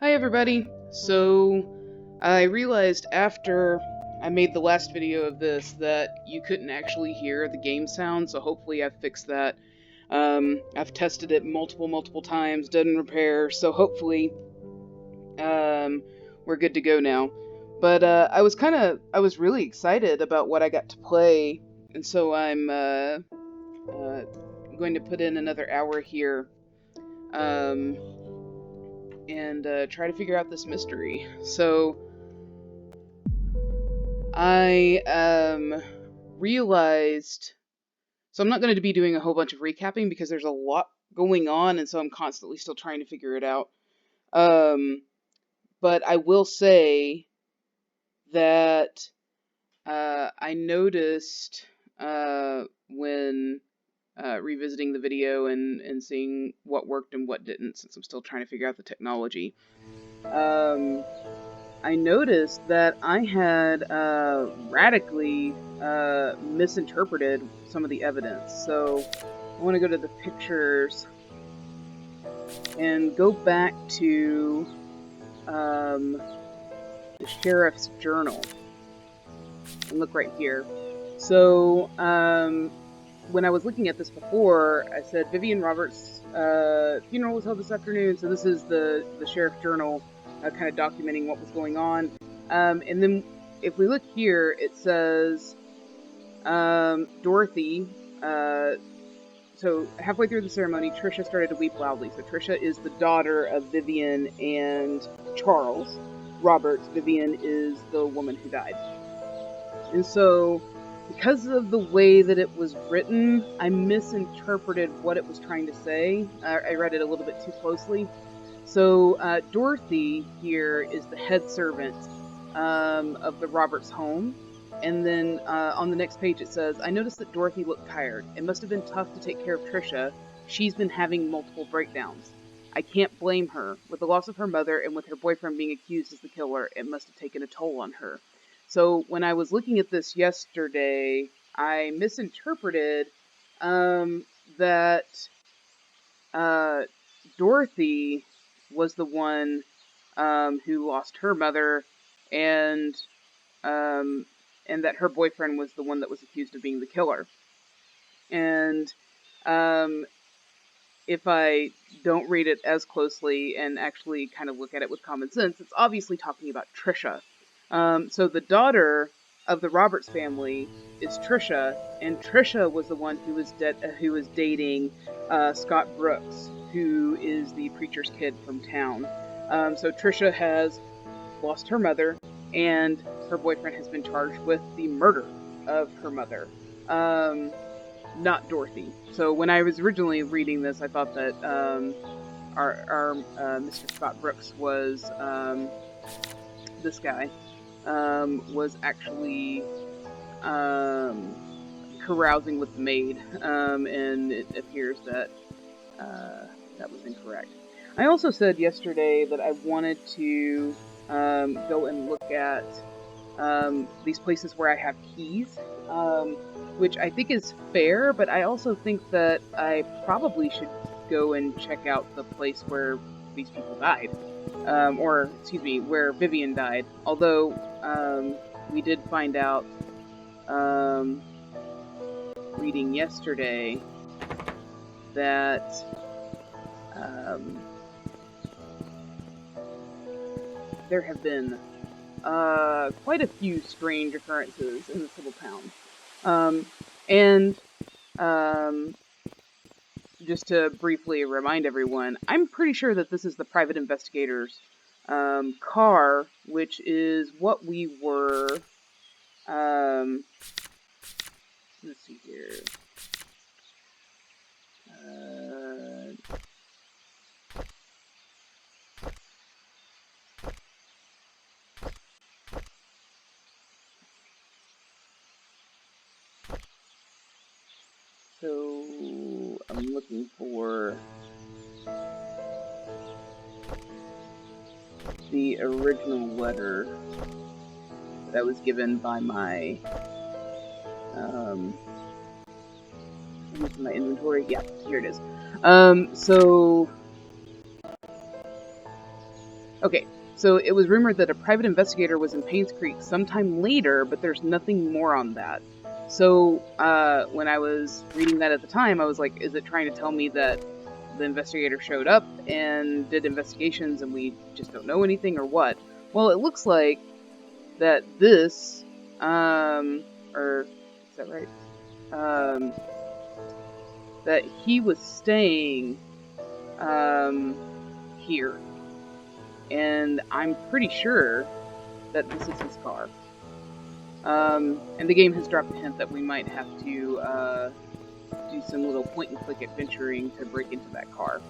Hi everybody! So, I realized after I made the last video of this that you couldn't actually hear the game sound, so hopefully I've fixed that. I've tested it multiple times, done repair, so hopefully we're good to go now. But I was really excited about what I got to play, and so I'm going to put in another hour here. Um, and try to figure out this mystery. So I realized. So I'm not going to be doing a whole bunch of recapping because there's a lot going on, and so I'm constantly still trying to figure it out. Um, but I will say that I noticed when revisiting the video and seeing what worked and what didn't, since I'm still trying to figure out the technology. Um, I noticed that I had radically misinterpreted some of the evidence. So I want to go to the pictures and go back to the sheriff's journal and look right here. So when I was looking at this before, I said Vivian Roberts' funeral was held this afternoon. So this is the sheriff's journal, kind of documenting what was going on. And then if we look here, it says Dorothy. So halfway through the ceremony, Trisha started to weep loudly. So Trisha is the daughter of Vivian and Charles Roberts. Vivian is the woman who died. And so, because of the way that it was written, I misinterpreted what it was trying to say. I read it a little bit too closely. So, Dorothy here is the head servant of the Roberts home. And then on the next page it says, I noticed that Dorothy looked tired. It must have been tough to take care of Trisha. She's been having multiple breakdowns. I can't blame her. With the loss of her mother and with her boyfriend being accused as the killer, it must have taken a toll on her. So when I was looking at this yesterday, I misinterpreted that Dorothy was the one who lost her mother, and um, and that her boyfriend was the one that was accused of being the killer. And um, if I don't read it as closely and actually kind of look at it with common sense, it's obviously talking about Trisha. So the daughter of the Roberts family is Trisha, and Trisha was the one who was dating Scott Brooks, who is the preacher's kid from town. So Trisha has lost her mother, and her boyfriend has been charged with the murder of her mother. Not Dorothy. So when I was originally reading this, I thought that our Mr. Scott Brooks was this guy was actually carousing with the maid, and it appears that that was incorrect. I also said yesterday that I wanted to go and look at these places where I have keys, which I think is fair, but I also think that I probably should go and check out the place where these people died, or excuse me, where Vivian died. Although we did find out reading yesterday that there have been quite a few strange occurrences in this little town. And just to briefly remind everyone, I'm pretty sure that this is the private investigator's car, which is what we were. Let's see here. So I'm looking for the original letter that was given by my my inventory. Yeah, here it is. So Okay, so it was rumored that a private investigator was in Painscreek sometime later, but there's nothing more on that. So when I was reading that at the time, I was like, is it trying to tell me that the investigator showed up and did investigations and we just don't know anything, or what? Well, it looks like that this, or is that right? That he was staying here, and I'm pretty sure that this is his car. And the game has dropped a hint that we might have to do some little point-and-click adventuring to break into that car.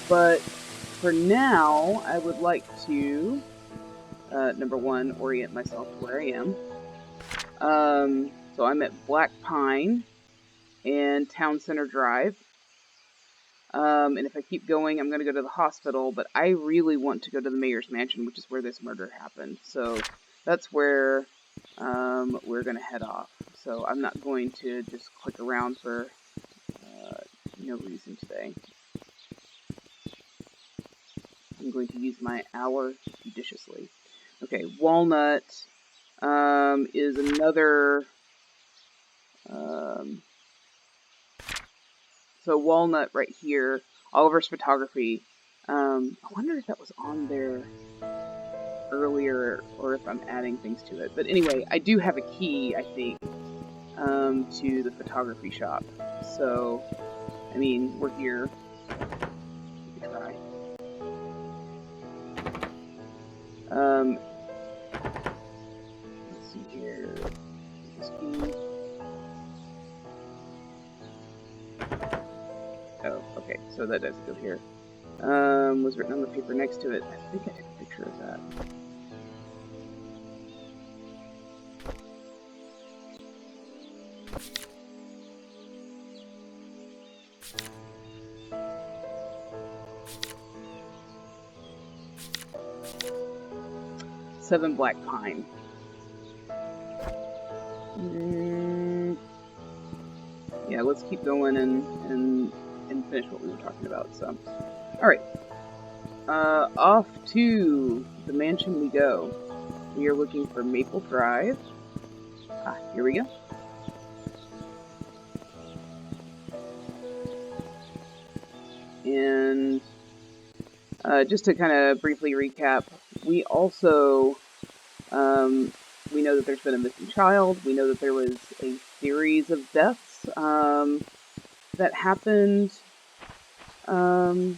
But for now, I would like to, number one, orient myself to where I am. So I'm at Black Pine and Town Center Drive. And if I keep going, I'm going to go to the hospital, but I really want to go to the mayor's mansion, which is where this murder happened. So that's where we're going to head off. So I'm not going to just click around for no reason today. I'm going to use my hour judiciously. Okay, Walnut is another... so Walnut right here, Oliver's photography. I wonder if that was on there earlier or if I'm adding things to it. But anyway, I do have a key, I think, to the photography shop. So, I mean, we're here. We can try. Let's see here. This key. Oh, okay, so that does go here. Was written on the paper next to it. I think I took a picture of that. Seven Black Pine. Yeah, let's keep going and finish what we were talking about. So, all right. Off to the mansion we go. We are looking for Maple Drive. Ah, here we go. And just to kind of briefly recap, we also, we know that there's been a missing child. We know that there was a series of deaths that happened a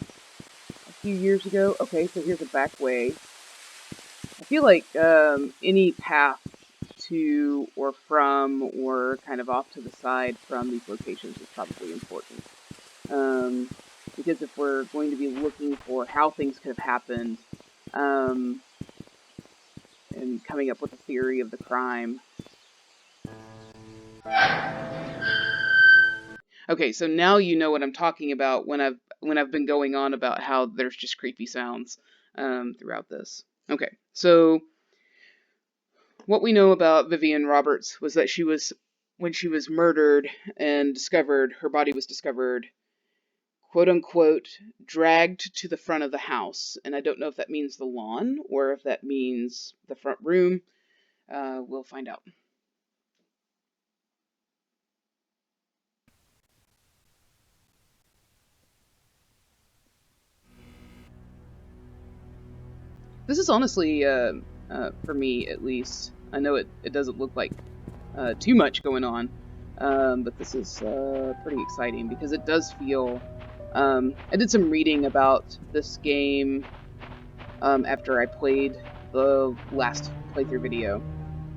few years ago. Okay, so here's a back way. I feel like any path to or from or kind of off to the side from these locations is probably important. Because if we're going to be looking for how things could have happened and coming up with a theory of the crime. Okay, so now you know what I'm talking about when I've been going on about how there's just creepy sounds throughout this. Okay, so what we know about Vivian Roberts was that when she was murdered and discovered, her body was discovered, quote unquote, dragged to the front of the house. And I don't know if that means the lawn or if that means the front room. We'll find out. This is honestly, for me at least, I know it doesn't look like too much going on, but this is pretty exciting because it does feel... I did some reading about this game after I played the last playthrough video,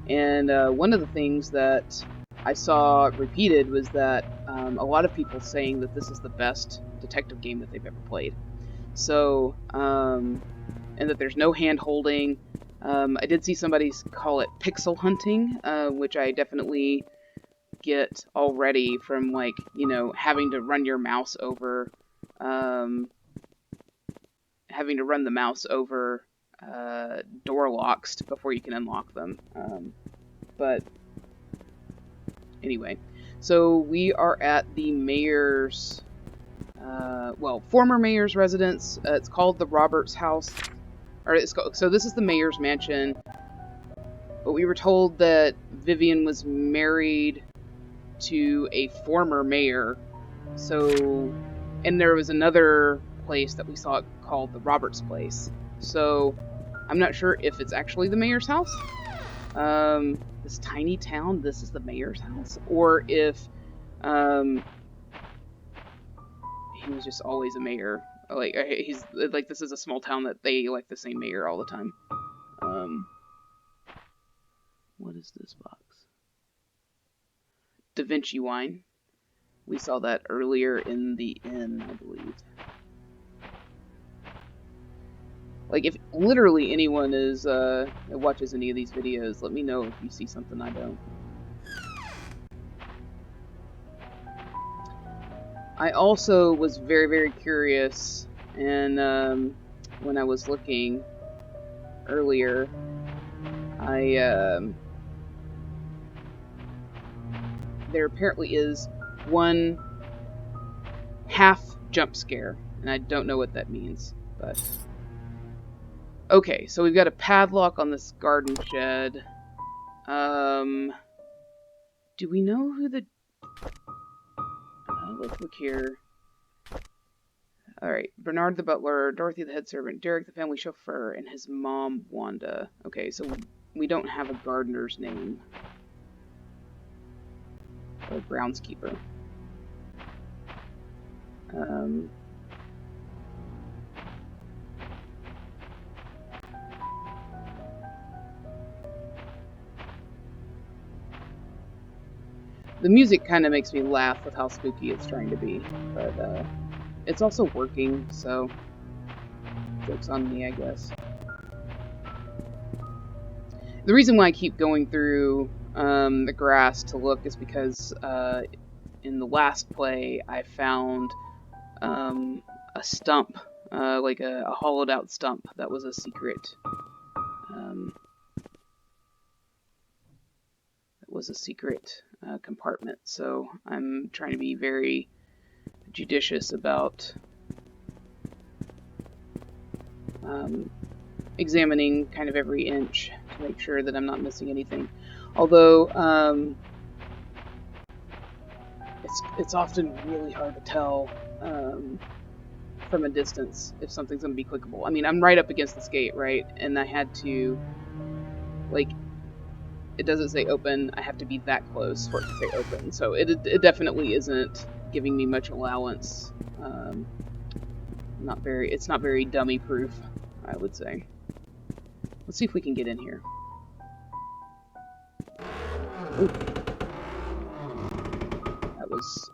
and one of the things that I saw repeated was that a lot of people saying that this is the best detective game that they've ever played. So, and that there's no hand-holding. I did see somebody call it pixel hunting, which I definitely get already from, like, you know, having to run your mouse over, having to run the mouse over door locks before you can unlock them. But anyway, so we are at the mayor's well, former mayor's residence. It's called the Roberts House. So this is the mayor's mansion. But we were told that Vivian was married to a former mayor. So, and there was another place that we saw called the Roberts Place. So, I'm not sure if it's actually the mayor's house. This tiny town, this is the mayor's house, or if he was just always a mayor. Like he's like this is a small town that they elect the same mayor all the time. What is this box? Da Vinci wine. We saw that earlier in the inn, I believe. Like, if literally anyone is, that watches any of these videos, let me know if you see something I don't. I also was very, very curious, and, when I was looking earlier, there apparently is one half jump scare, and I don't know what that means, but... Okay, so we've got a padlock on this garden shed. Do we know who the... let's look here. Alright, Bernard the butler, Dorothy the head servant, Derek the family chauffeur, and his mom, Wanda. Okay, so we don't have a gardener's name. Or groundskeeper. The music kind of makes me laugh with how spooky it's trying to be, but it's also working, so joke's on me, I guess. The reason why I keep going through the grass to look is because in the last play I found a stump, like a hollowed out stump that was a secret. Compartment, so I'm trying to be very judicious about examining kind of every inch to make sure that I'm not missing anything. Although it's often really hard to tell from a distance if something's going to be clickable. I mean, I'm right up against this gate, right? And I had to, like, it doesn't say open. I have to be that close for it to say open. So it definitely isn't giving me much allowance. It's not very dummy proof, I would say. Let's see if we can get in here. Ooh. That was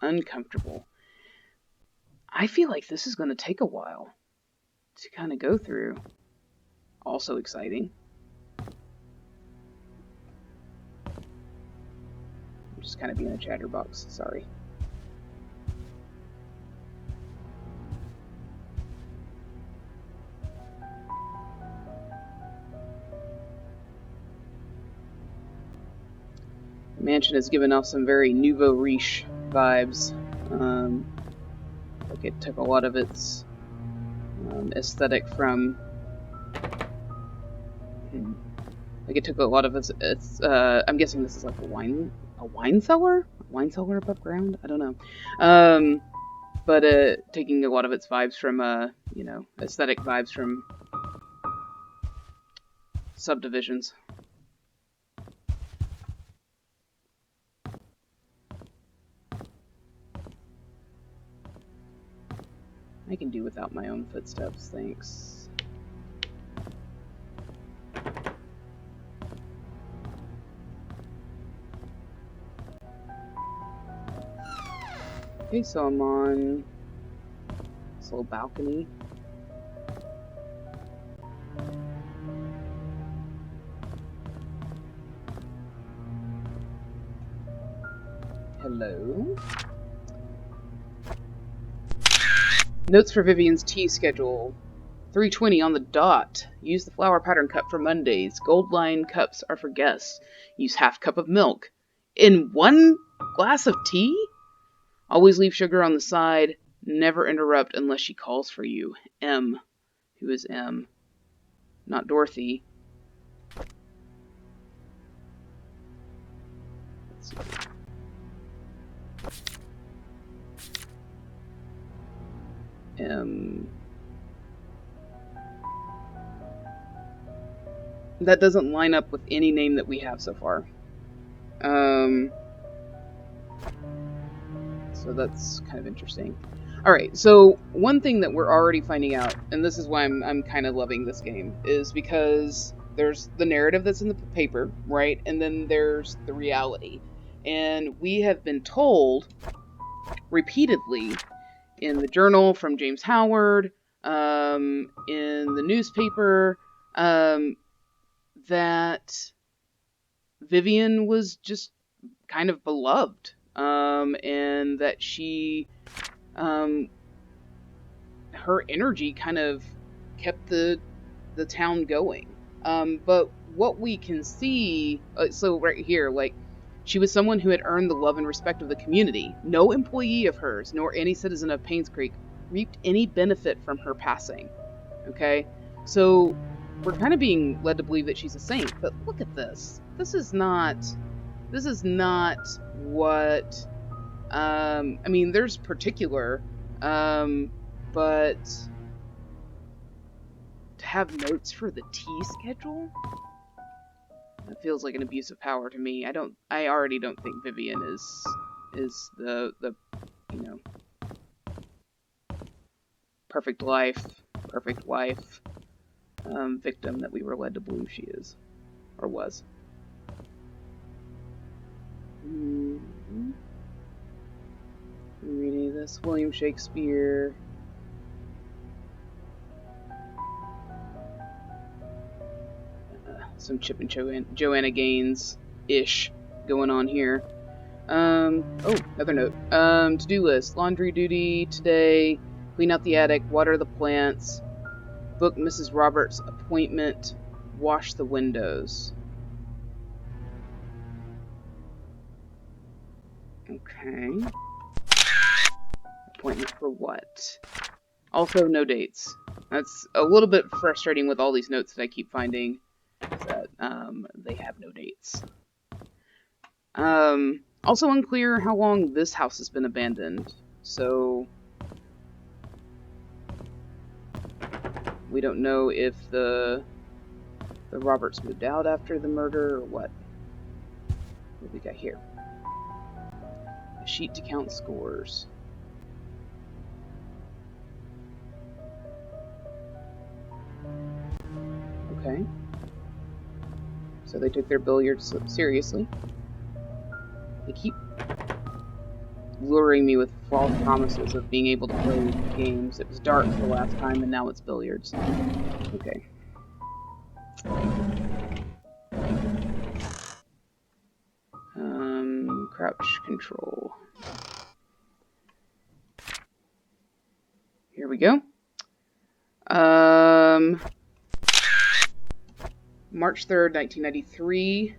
uncomfortable. I feel like this is going to take a while to kind of go through. Also exciting. I'm just kind of being a chatterbox, sorry. The mansion has given off some very nouveau riche vibes. Like it took a lot of its aesthetic from... Like it took a lot of its I'm guessing this is like a wine cellar? A wine cellar above ground? I don't know. But taking a lot of its vibes from, you know, aesthetic vibes from subdivisions. I can do without my own footsteps, thanks. Okay, so I'm on this little balcony. Hello? Notes for Vivian's tea schedule. 3:20 on the dot. Use the flower pattern cup for Mondays. Gold line cups are for guests. Use half cup of milk. In one glass of tea? Always leave sugar on the side. Never interrupt unless she calls for you. M. Who is M? Not Dorothy. Let's see. M. That doesn't line up with any name that we have so far. So that's kind of interesting. Alright, so one thing that we're already finding out, and this is why I'm kind of loving this game, is because there's the narrative that's in the paper, right? And then there's the reality. And we have been told repeatedly in the journal from James Howard, in the newspaper, that Vivian was just kind of beloved, and that she, her energy kind of kept the town going. But what we can see, so right here, like, she was someone who had earned the love and respect of the community. No employee of hers, nor any citizen of Painscreek, reaped any benefit from her passing. Okay? So we're kind of being led to believe that she's a saint, but look at this. This is not what, I mean, there's particular, but to have notes for the tea schedule? That feels like an abuse of power to me. I already don't think Vivian is the you know, perfect life, perfect wife, victim that we were led to believe she is, or was. Reading this, William Shakespeare. Some Chip and Joanna Gaines-ish going on here. Oh, another note. To-do list. Laundry duty today. Clean out the attic. Water the plants. Book Mrs. Roberts' appointment. Wash the windows. Okay. Appointment for what? Also, no dates. That's a little bit frustrating with all these notes that I keep finding. That they have no dates. Also unclear how long this house has been abandoned. So we don't know if the Roberts moved out after the murder or what. What do we got here? A sheet to count scores. Okay. So they took their billiards seriously. They keep luring me with false promises of being able to play games. It was darts the last time, and now it's billiards. Okay. Crouch control. Here we go. March 3rd, 1993.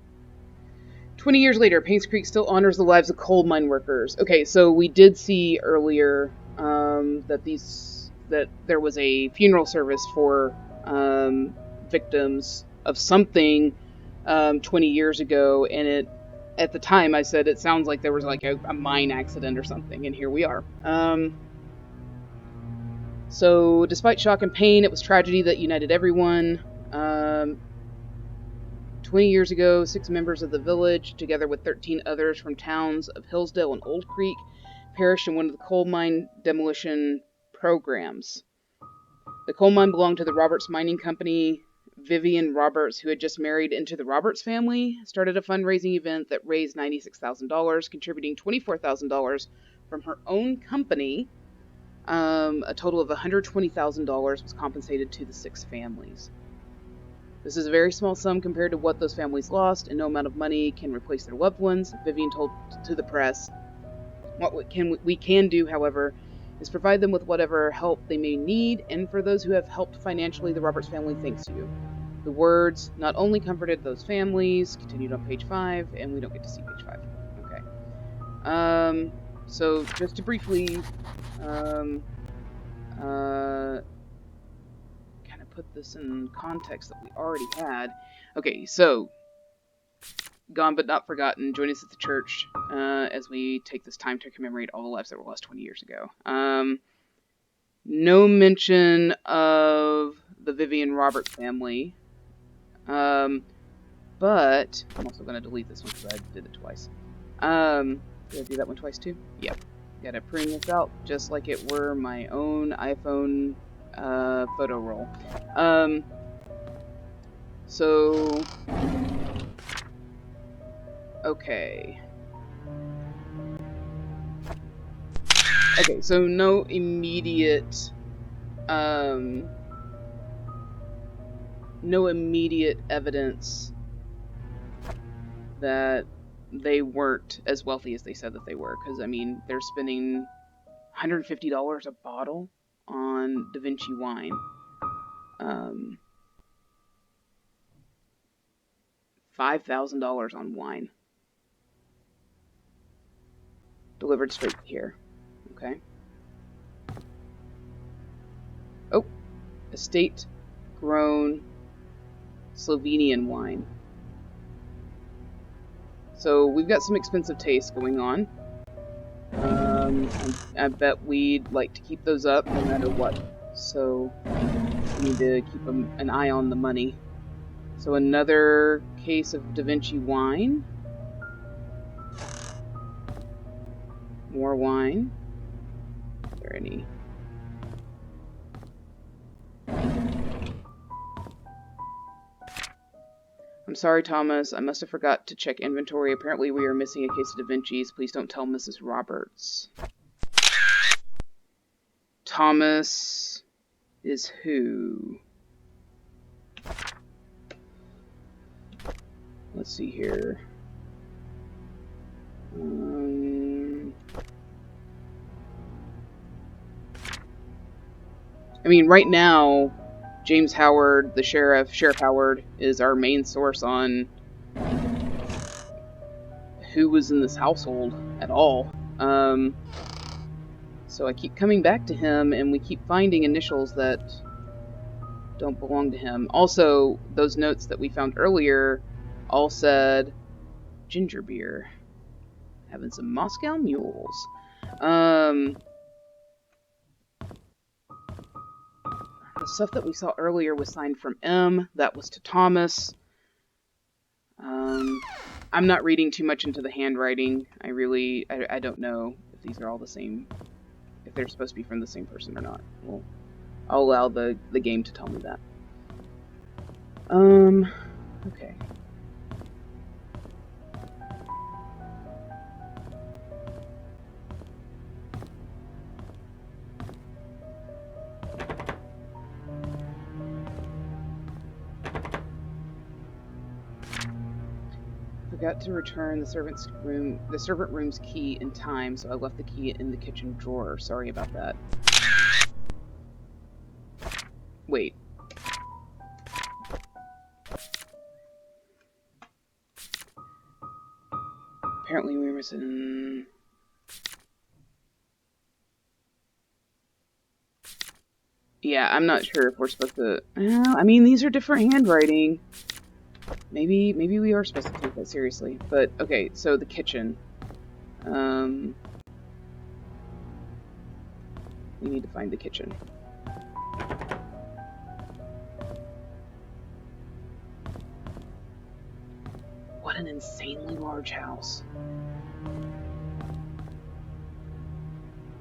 20 years later, Painscreek still honors the lives of coal mine workers. Okay, so we did see earlier that there was a funeral service for victims of something 20 years ago, and at the time I said it sounds like there was like a mine accident or something, and here we are. So despite shock and pain, it was tragedy that united everyone. 20 years ago, 6 members of the village, together with 13 others from towns of Hillsdale and Old Creek, perished in one of the coal mine demolition programs. The coal mine belonged to the Roberts Mining Company. Vivian Roberts, who had just married into the Roberts family, started a fundraising event that raised $96,000, contributing $24,000 from her own company. A total of $120,000 was compensated to the 6 families. This is a very small sum compared to what those families lost, and no amount of money can replace their loved ones, Vivian told to the press. What we can do, however, is provide them with whatever help they may need, and for those who have helped financially, the Roberts family thanks you. The words not only comforted those families, continued on page 5, and we don't get to see page 5. Okay. So just to briefly kind of put this in context that we already had. Okay, so gone but not forgotten. Join us at the church as we take this time to commemorate all the lives that were lost 20 years ago. No mention of the Vivian Roberts family. But I'm also going to delete this one because I did it twice. Did I do that one twice too? Yep. Gotta print this out just like it were my own iPhone photo roll. So okay. Okay, so no immediate evidence that they weren't as wealthy as they said that they were, because I mean they're spending $150 a bottle on Da Vinci wine. $5,000 on wine. Delivered straight here. Okay. Oh, estate grown Slovenian wine. So we've got some expensive tastes going on. I bet we'd like to keep those up no matter what. So we need to keep an eye on the money. So another case of Da Vinci wine. More wine. Is there any? I'm sorry, Thomas. I must have forgot to check inventory. Apparently we are missing a case of Da Vinci's. Please don't tell Mrs. Roberts. Thomas is who? Let's see here. I mean, right now, James Howard, the Sheriff Howard, is our main source on who was in this household at all. So I keep coming back to him, and we keep finding initials that don't belong to him. Also, those notes that we found earlier all said ginger beer. Having some Moscow mules. The stuff that we saw earlier was signed from M. That was to Thomas. I'm not reading too much into the handwriting. I don't know if these are all the same, if they're supposed to be from the same person or not. Well, I'll allow the game to tell me that. Okay. Forgot to return the servant room's key in time, so I left the key in the kitchen drawer. Sorry about that. Wait. Apparently we were missing... Yeah, I'm not sure if we're supposed to... I mean, these are different handwriting. Maybe we are supposed to take that seriously. But, okay, so the kitchen. We need to find the kitchen. What an insanely large house.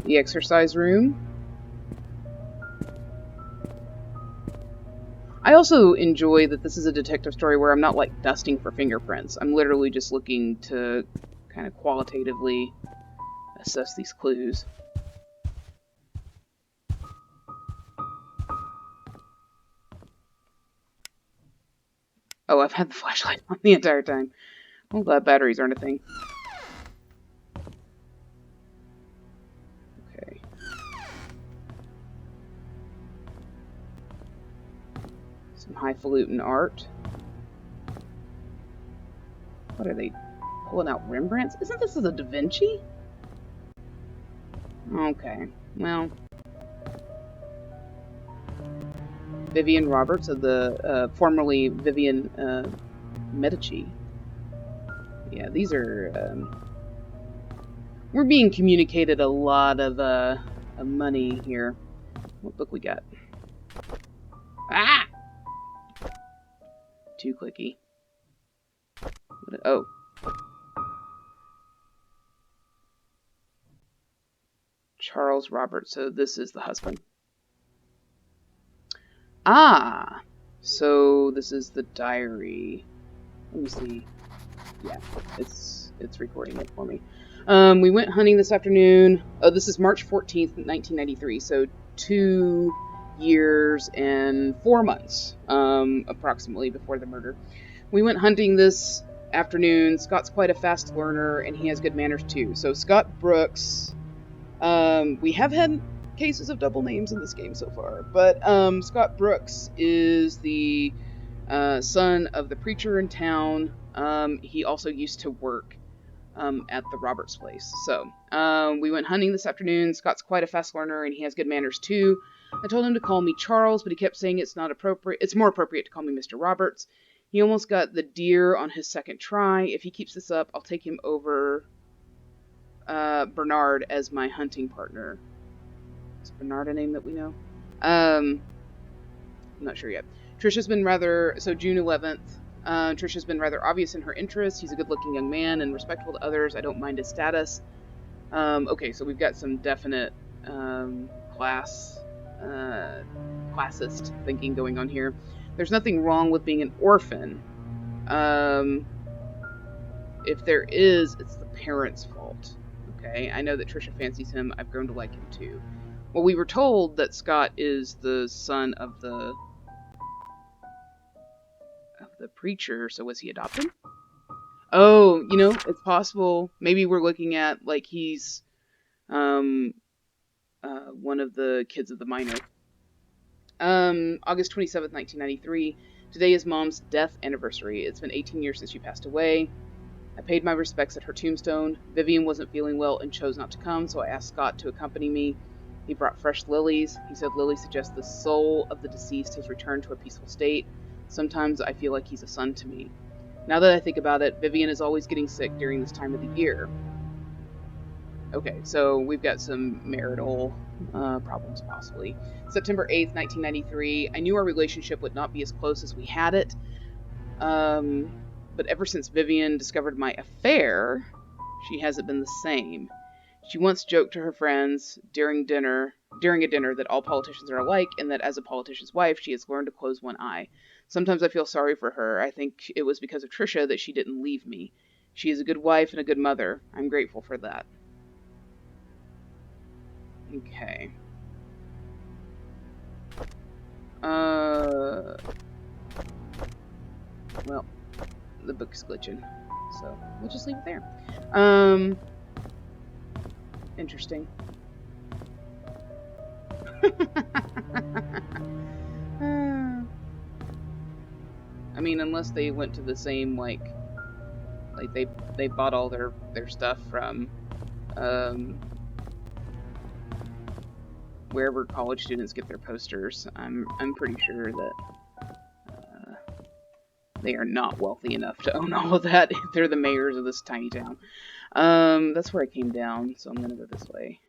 The exercise room. I also enjoy that this is a detective story where I'm not like dusting for fingerprints. I'm literally just looking to kind of qualitatively assess these clues. Oh, I've had the flashlight on the entire time. I'm glad batteries aren't a thing. Okay. Some highfalutin art. What are they pulling out? Rembrandts? Isn't this a Da Vinci? Okay. Well, Vivian Roberts of the formerly Vivian Medici. Yeah, these are. We're being communicated a lot of money here. What book we got? Ah! Too clicky. Oh. Charles Roberts. So this is the husband. Ah! So this is the diary. Let me see. Yeah, it's recording it for me. We went hunting this afternoon. Oh, this is March 14th, 1993. So 2 years and 4 months, approximately, before the murder. We went hunting this afternoon. Scott's quite a fast learner, and he has good manners too. So Scott Brooks, we have had cases of double names in this game so far, but Scott Brooks is the son of the preacher in town. He also used to work at the Roberts place. So we went hunting this afternoon. Scott's quite a fast learner, and he has good manners too. I told him to call me Charles, but he kept saying it's not appropriate. It's more appropriate to call me Mr. Roberts. He almost got the deer on his second try. If he keeps this up, I'll take him over Bernard as my hunting partner. Is Bernard a name that we know? I'm not sure yet. Trisha's been rather... So June 11th. Trisha's been rather obvious in her interest. He's a good-looking young man and respectful to others. I don't mind his status. Okay, so we've got some definite classist thinking going on here. There's nothing wrong with being an orphan. If there is, it's the parents' fault. Okay, I know that Trisha fancies him. I've grown to like him too. Well, we were told that Scott is the son of the preacher, so was he adopted? Oh, you know, it's possible. Maybe we're looking at, like, he's one of the kids of the miner. August 27th, 1993. Today is Mom's death anniversary. It's been 18 years since she passed away. I paid my respects at her tombstone. Vivian wasn't feeling well and chose not to come, so I asked Scott to accompany me. He brought fresh lilies. He said lilies suggest the soul of the deceased has returned to a peaceful state. Sometimes I feel like he's a son to me. Now that I think about it, Vivian is always getting sick during this time of the year. Okay, so we've got some marital problems, possibly. September 8th, 1993. I knew our relationship would not be as close as we had it. But ever since Vivian discovered my affair, she hasn't been the same. She once joked to her friends during a dinner that all politicians are alike, and that as a politician's wife, she has learned to close one eye. Sometimes I feel sorry for her. I think it was because of Trisha that she didn't leave me. She is a good wife and a good mother. I'm grateful for that. Okay. Well, the book's glitching, so we'll just leave it there. Interesting. I mean, unless they went to the same, like they bought all their stuff from wherever college students get their posters. I'm pretty sure that they are not wealthy enough to own all of that if they're the mayors of this tiny town. That's where I came down, so I'm gonna go this way.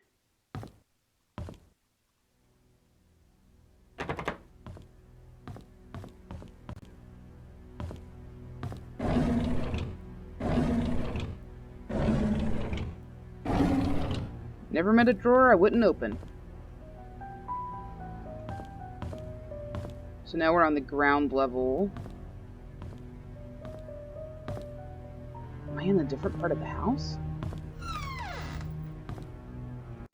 Never met a drawer I wouldn't open. So now we're on the ground level. Am I in a different part of the house?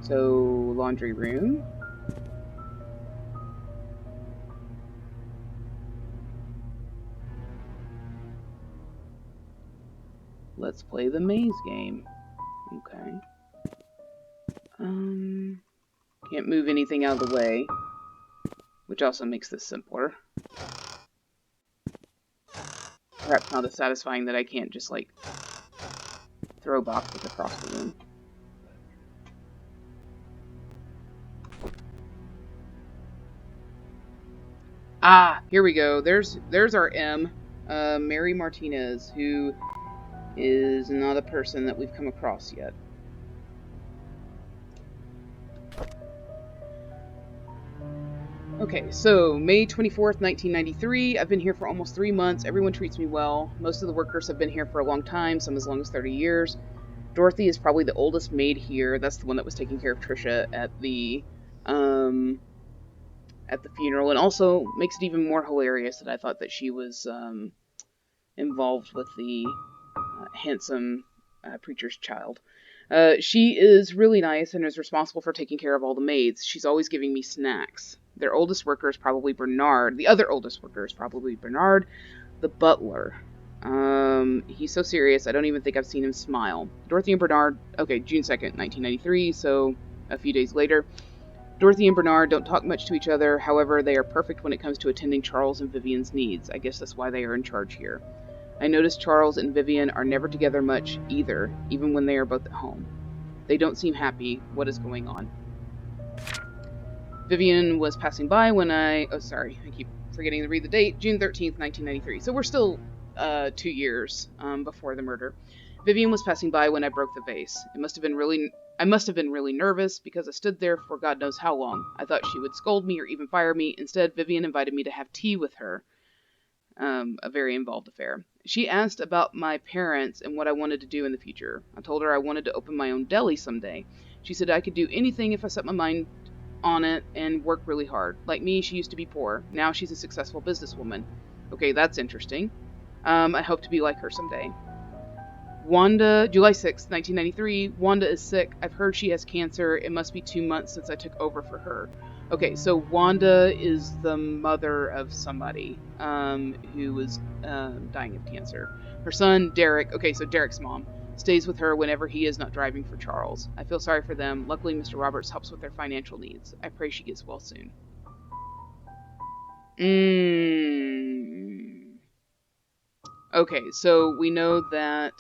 So, laundry room. Let's play the maze game. Okay. Can't move anything out of the way, which also makes this simpler. Perhaps not as satisfying that I can't just, like, throw boxes across the room. Ah, here we go. There's our M, Mary Martinez, who is not a person that we've come across yet. Okay, so May 24th, 1993. I've been here for almost 3 months. Everyone treats me well. Most of the workers have been here for a long time, some as long as 30 years. Dorothy is probably the oldest maid here. That's the one that was taking care of Trisha at the funeral, and also makes it even more hilarious that I thought that she was involved with the handsome preacher's child. She is really nice and is responsible for taking care of all the maids. She's always giving me snacks. Their oldest worker is probably Bernard. The other oldest worker is probably Bernard, the butler. He's so serious, I don't even think I've seen him smile. Dorothy and Bernard, okay, June 2nd, 1993, so a few days later. Dorothy and Bernard don't talk much to each other, however, they are perfect when it comes to attending Charles and Vivian's needs. I guess that's why they are in charge here. I notice Charles and Vivian are never together much either, even when they are both at home. They don't seem happy. What is going on? Vivian was passing by when I keep forgetting to read the date, June 13th, 1993. So we're still 2 years before the murder. Vivian was passing by when I broke the vase. I must have been really nervous because I stood there for God knows how long. I thought she would scold me or even fire me. Instead, Vivian invited me to have tea with her. A very involved affair. She asked about my parents and what I wanted to do in the future. I told her I wanted to open my own deli someday. She said I could do anything if I set my mind on it and work really hard. Like me, she used to be poor. Now she's a successful businesswoman. Okay, that's interesting. I hope to be like her someday. Wanda, July 6th, 1993. Wanda is sick. I've heard she has cancer. It must be 2 months since I took over for her. Okay, so Wanda is the mother of somebody who was dying of cancer. Her son, Derek, okay, so Derek's mom, stays with her whenever he is not driving for Charles. I feel sorry for them. Luckily, Mr. Roberts helps with their financial needs. I pray she gets well soon. Okay, so we know that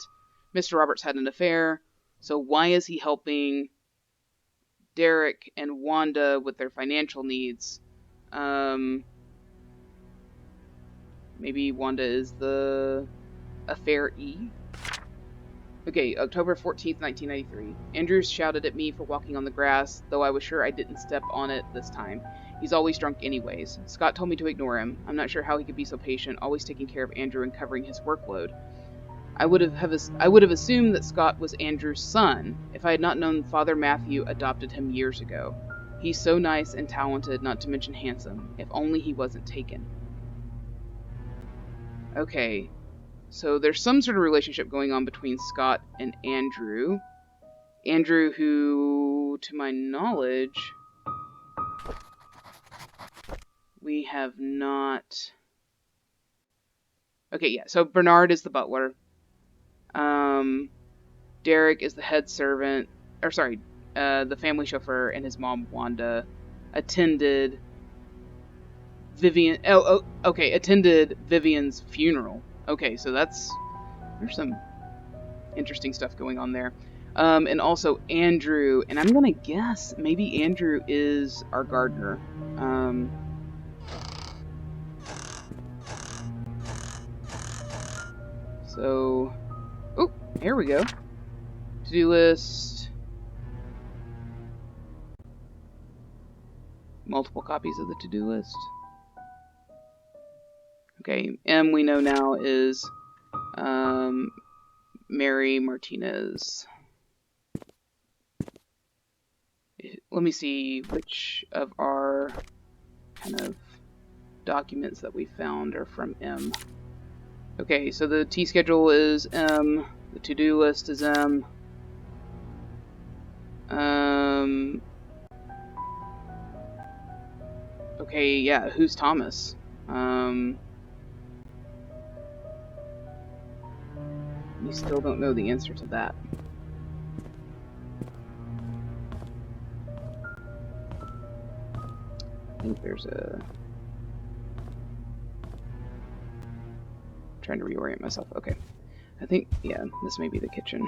Mr. Roberts had an affair, so why is he helping Derek and Wanda with their financial needs? Maybe Wanda is the affairee? Okay, October 14th, 1993. Andrews shouted at me for walking on the grass, though I was sure I didn't step on it this time. He's always drunk anyways. Scott told me to ignore him. I'm not sure how he could be so patient, always taking care of Andrew and covering his workload. I would have assumed that Scott was Andrew's son if I had not known Father Matthew adopted him years ago. He's so nice and talented, not to mention handsome. If only he wasn't taken. Okay, so there's some sort of relationship going on between Scott and Andrew. Andrew, who, to my knowledge, we have not... Okay, yeah, so Bernard is the butler. Derek is the head servant, the family chauffeur, and his mom, Wanda, attended attended Vivian's funeral. Okay, so there's some interesting stuff going on there. And also Andrew, and I'm gonna guess maybe Andrew is our gardener. So, oh, here we go. To-do list. Multiple copies of the to-do list. Okay, M we know now is Mary Martinez. Let me see which of our kind of documents that we found are from M. Okay, so the T schedule is M, the to-do list is M. Okay, yeah, who's Thomas? We still don't know the answer to that. I think there's a... trying to reorient myself. Okay. I think, yeah, this may be the kitchen.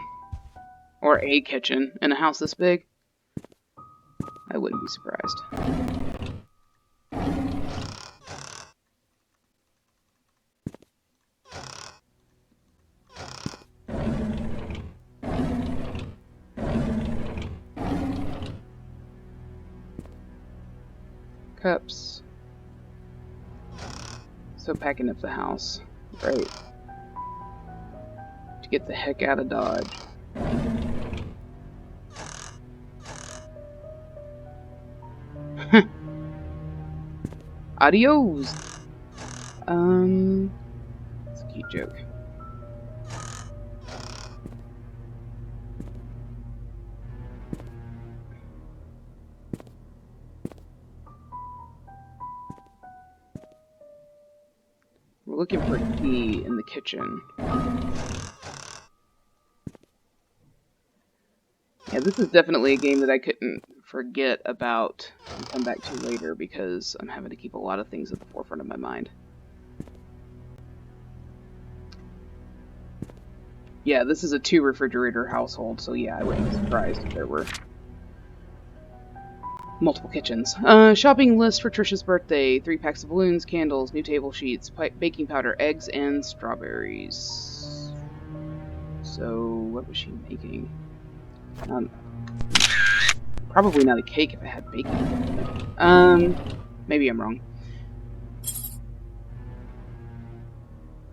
Or a kitchen in a house this big. I wouldn't be surprised. Cups. So packing up the house. Right. To get the heck out of Dodge. Adios! It's a cute joke. We're looking for a key in the kitchen. Yeah, this is definitely a game that I couldn't forget about and come back to later because I'm having to keep a lot of things at the forefront of my mind. Yeah, this is a 2-refrigerator household, so yeah, I wouldn't be surprised if there were multiple kitchens. Shopping list for Trisha's birthday. 3 packs of balloons, candles, new table sheets, baking powder, eggs, and strawberries. So, what was she making? Probably not a cake if it had baking powder in it. Maybe I'm wrong.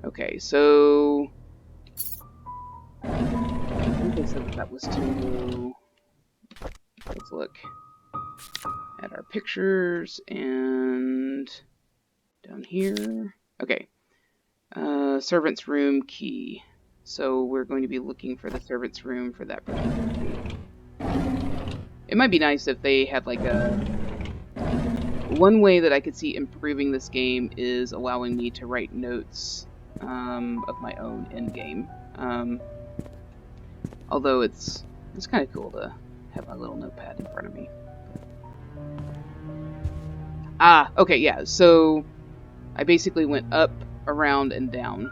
Okay, so... I think they said that was to... Let's look at our pictures and down here. Okay. Servant's room key. So we're going to be looking for the servant's room for that particular key. It might be nice if they had like a... One way that I could see improving this game is allowing me to write notes of my own in-game. Although it's kind of cool to have my little notepad in front of me. Okay, yeah, so I basically went up, around, and down.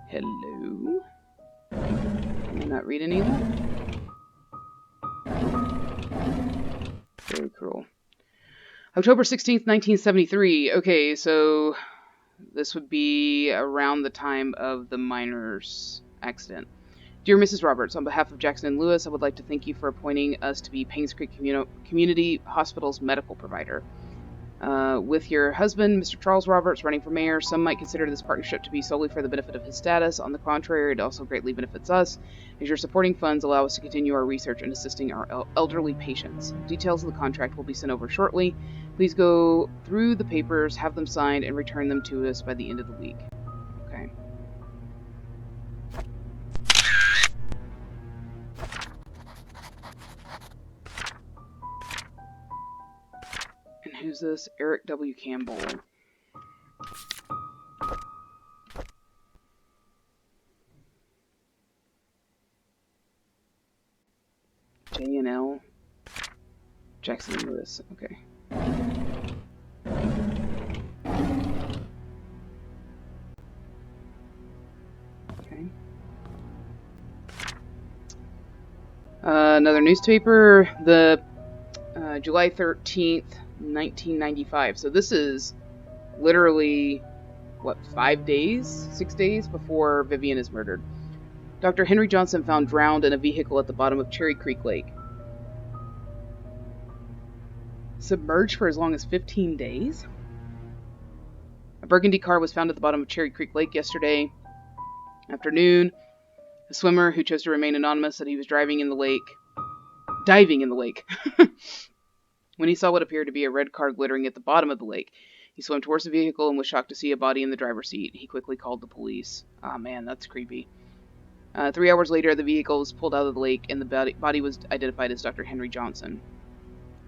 Hello? Can I not read any of that? Very cool. October 16th, 1973. Okay, so this would be around the time of the miners' accident. Dear Mrs. Roberts, on behalf of Jackson and Lewis, I would like to thank you for appointing us to be Painscreek Community Hospital's medical provider. With your husband, Mr. Charles Roberts, running for mayor, some might consider this partnership to be solely for the benefit of his status. On the contrary, it also greatly benefits us, as your supporting funds allow us to continue our research and assisting our elderly patients. Details of the contract will be sent over shortly. Please go through the papers, have them signed, and return them to us by the end of the week. Okay. And who's this? Eric W. Campbell. J&L. Jackson and Lewis. Okay. Okay. Another newspaper. The July 13th, 1995. So this is literally, what, 5 days? 6 days before Vivian is murdered. Dr. Henry Johnson found drowned in a vehicle at the bottom of Cherry Creek Lake. Submerged for as long as 15 days? A burgundy car was found at the bottom of Cherry Creek Lake yesterday afternoon. A swimmer who chose to remain anonymous said he was diving in the lake. When he saw what appeared to be a red car glittering at the bottom of the lake. He swam towards the vehicle and was shocked to see a body in the driver's seat. He quickly called the police. Oh man, that's creepy. 3 hours later, the vehicle was pulled out of the lake and the body was identified as Dr. Henry Johnson.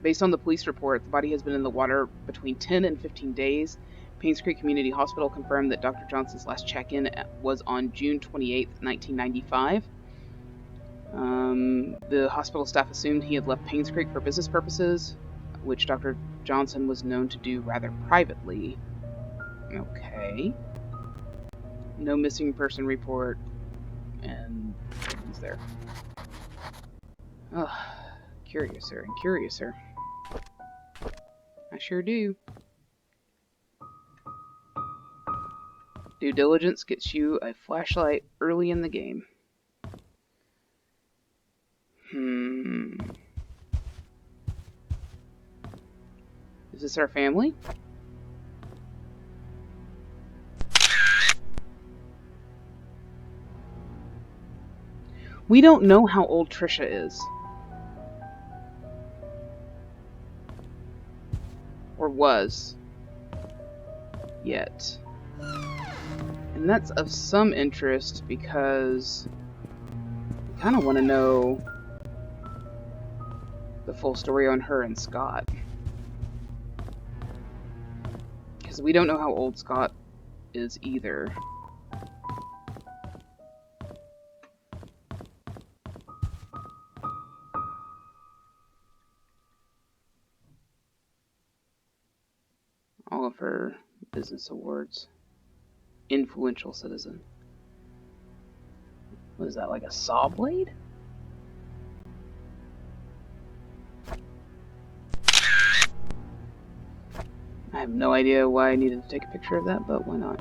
Based on the police report, the body has been in the water between 10 and 15 days. Painscreek Community Hospital confirmed that Dr. Johnson's last check-in was on June 28, 1995. The hospital staff assumed he had left Painscreek for business purposes, which Dr. Johnson was known to do rather privately. Okay. No missing person report, and nothing's there. Ugh. Curiouser and curiouser. I sure do. Due diligence gets you a flashlight early in the game. Is this our family? We don't know how old Trisha is. Or was. Yet. And that's of some interest because I kind of want to know the full story on her and Scott. Because we don't know how old Scott is either. All of her business awards. Influential citizen. What is that, like a saw blade? I have no idea why I needed to take a picture of that, but why not?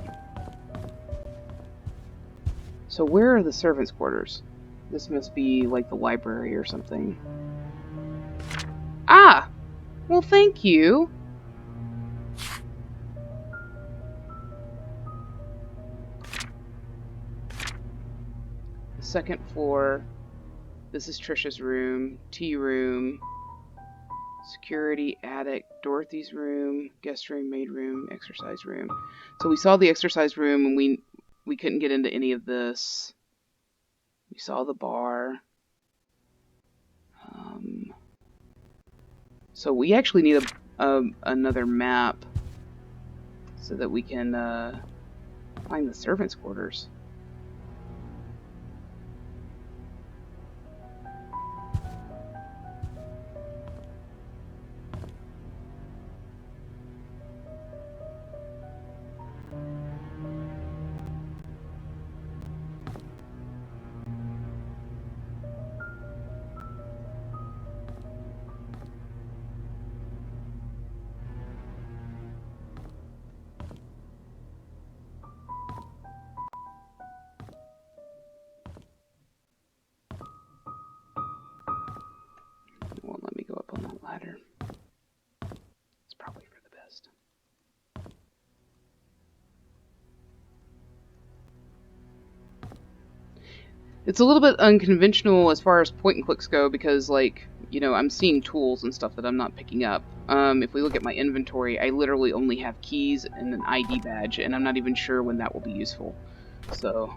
So where are the servants' quarters? This must be like the library or something. Ah! Well, thank you. The second floor. This is Trisha's room, tea room, security, attic, Dorothy's room, guest room, maid room, exercise room. So we saw the exercise room and we couldn't get into any of this. We saw the bar. So we actually need another map so that we can find the servants' quarters. It won't let me go up on that ladder. It's probably for the best. It's a little bit unconventional as far as point and clicks go because, like, you know, I'm seeing tools and stuff that I'm not picking up. If we look at my inventory, I literally only have keys and an ID badge, and I'm not even sure when that will be useful. So,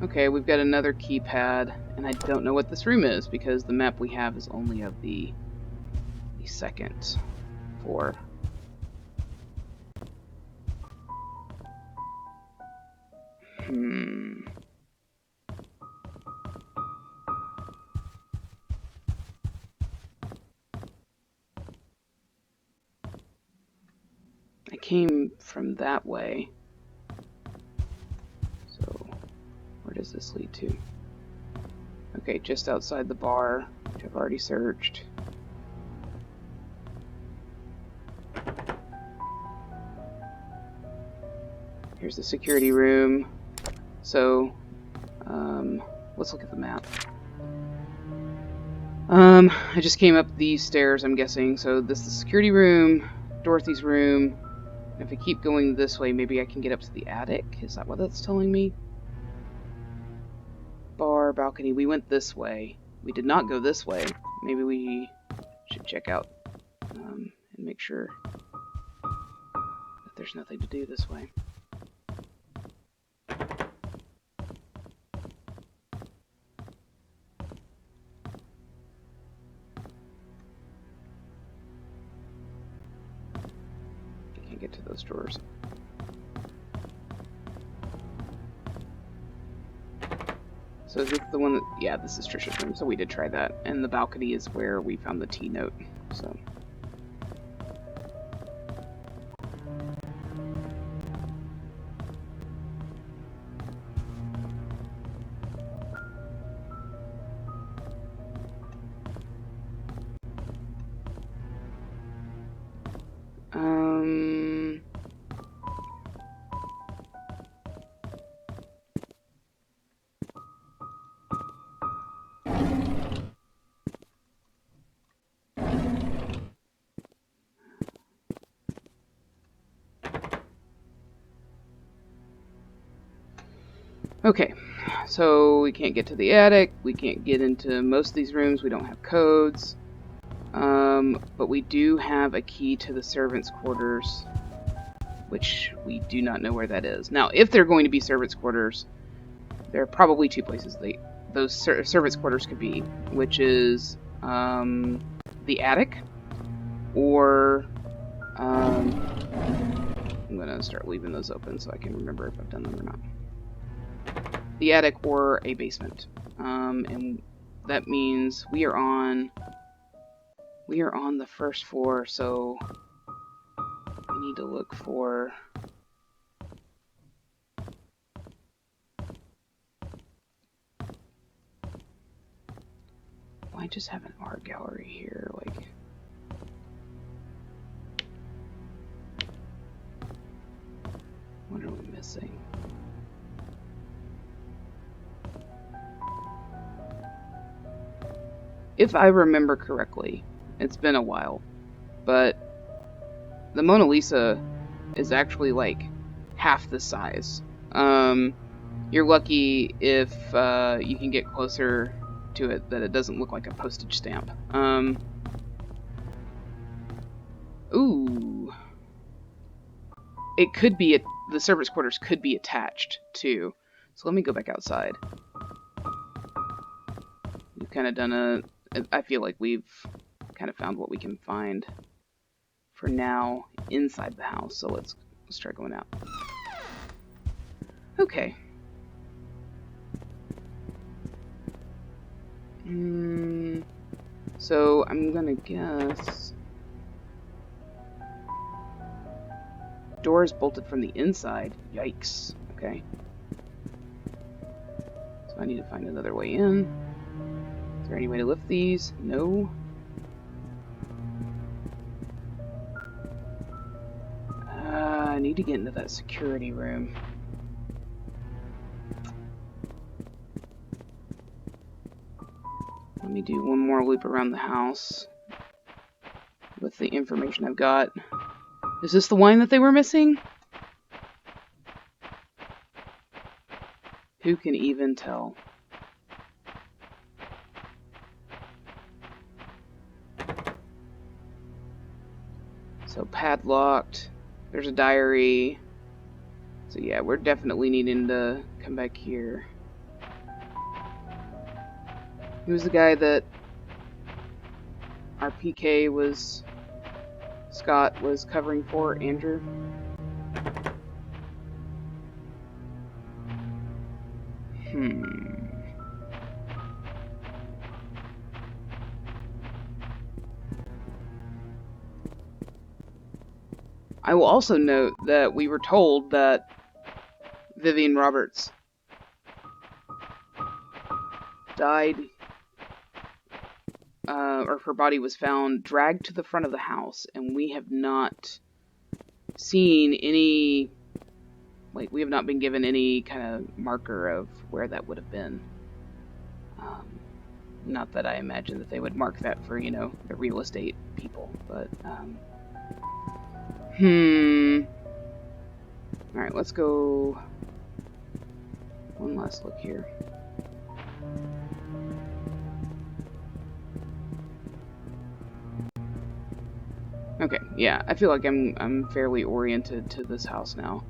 okay, we've got another keypad, and I don't know what this room is because the map we have is only of the second floor. I came from that way. So, where does this lead to? Okay, just outside the bar, which I've already searched. Here's the security room. So, let's look at the map. I just came up these stairs, I'm guessing. So this is the security room, Dorothy's room. And if I keep going this way, maybe I can get up to the attic. Is that what that's telling me? Bar, balcony. We went this way. We did not go this way. Maybe we should check out and make sure that there's nothing to do this way. Get to those drawers. So is this the one that, yeah, this is Trisha's room, so we did try that. And the balcony is where we found the T note, so. Okay, so we can't get to the attic. We can't get into most of these rooms. We don't have codes. But we do have a key to the servants' quarters, which we do not know where that is. Now, if they're going to be servants' quarters, there are probably two places those servants' quarters could be, which is the attic, or I'm gonna start leaving those open so I can remember if I've done them or not. The attic or a basement, and that means we are on the first floor, so we need to look for. I just have an art gallery here, like. What are we missing? If I remember correctly, it's been a while, but the Mona Lisa is actually like half the size. You're lucky if you can get closer to it that it doesn't look like a postage stamp. Ooh. It could be, the servants' quarters could be attached too. So let me go back outside. We've kind of done I feel like we've kind of found what we can find for now inside the house. So let's try going out. Okay. So I'm gonna guess door is bolted from the inside. Yikes. Okay. So I need to find another way in. Is there any way to lift these? No. I need to get into that security room. Let me do one more loop around the house with the information I've got. Is this the wine that they were missing? Who can even tell? So padlocked. There's a diary. So yeah, we're definitely needing to come back here. He was the guy that our PK was... Scott was covering for, Andrew. I will also note that we were told that Vivian Roberts died, or her body was found dragged to the front of the house, and we have not seen any, like, we have not been given any kind of marker of where that would have been. Not that I imagine that they would mark that for, the real estate people, but, Alright, let's go one last look here. Okay, yeah, I feel like I'm fairly oriented to this house now.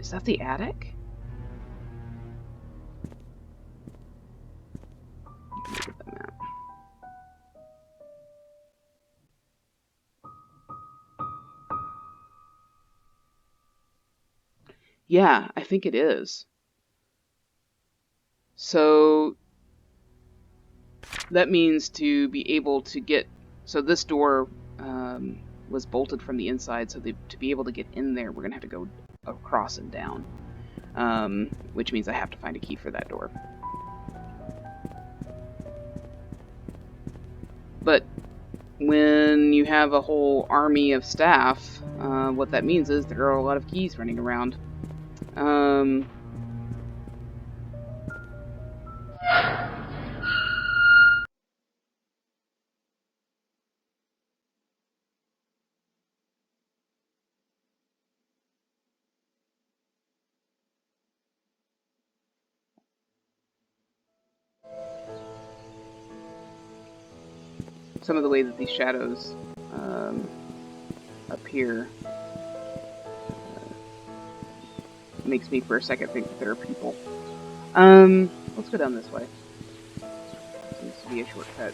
Is that the attic? Look at the map. Yeah, I think it is. So that means to be able to get, so this door was bolted from the inside, so to be able to get in there, we're gonna have to go across and down, which means I have to find a key for that door. But when you have a whole army of staff, what that means is there are a lot of keys running around. some of the way that these shadows appear makes me for a second think that there are people. Let's go down this way. Seems to be a shortcut,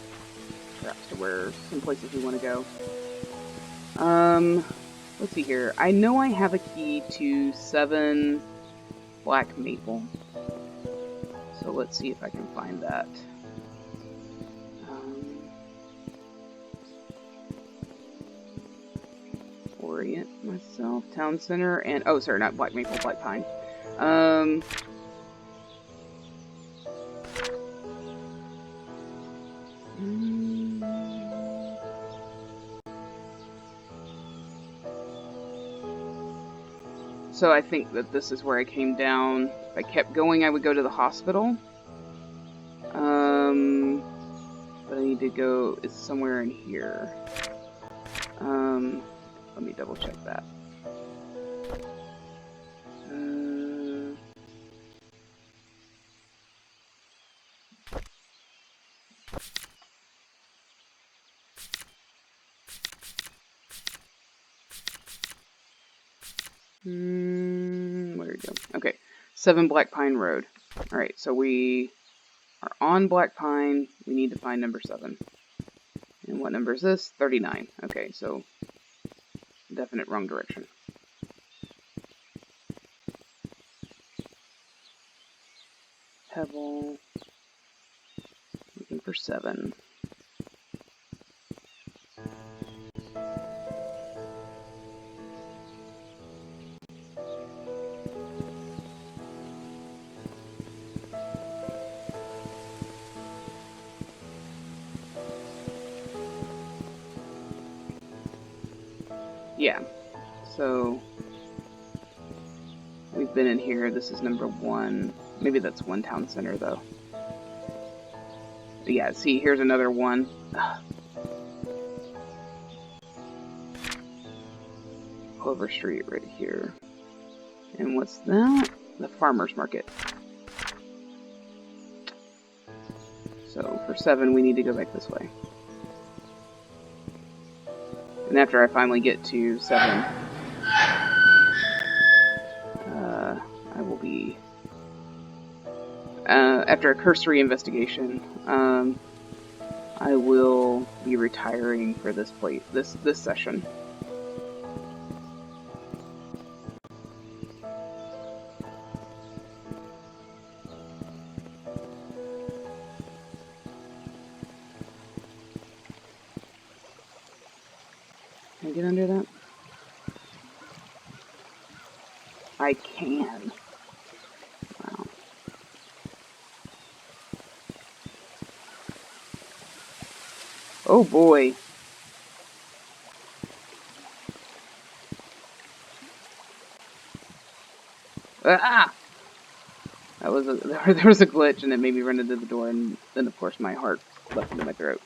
perhaps, to where some places we want to go. Let's see here. I know I have a key to 7 Black Maple. So let's see if I can find that. Orient myself. Town Center and... oh, sorry, not Black Maple, Black Pine. So I think that this is where I came down. If I kept going, I would go to the hospital. But I need to go... it's somewhere in here. Let me double check that. Where did it go? Okay, 7 Black Pine Road. Alright, so we are on Black Pine. We need to find number 7. And what number is this? 39. Okay, so definite wrong direction. Pebble. Looking for 7. Yeah, so we've been in here. This is number 1. Maybe that's 1 Town Center, though. But yeah, see, here's another 1. Clover Street right here. And what's that? The farmer's market. So for 7, we need to go back this way. And after I finally get to 7, I will be... after a cursory investigation, I will be retiring for this session. Can I get under that? I can. Wow. Oh boy. Ah! That was there was a glitch and it made me run into the door, and then of course my heart leapt into my throat.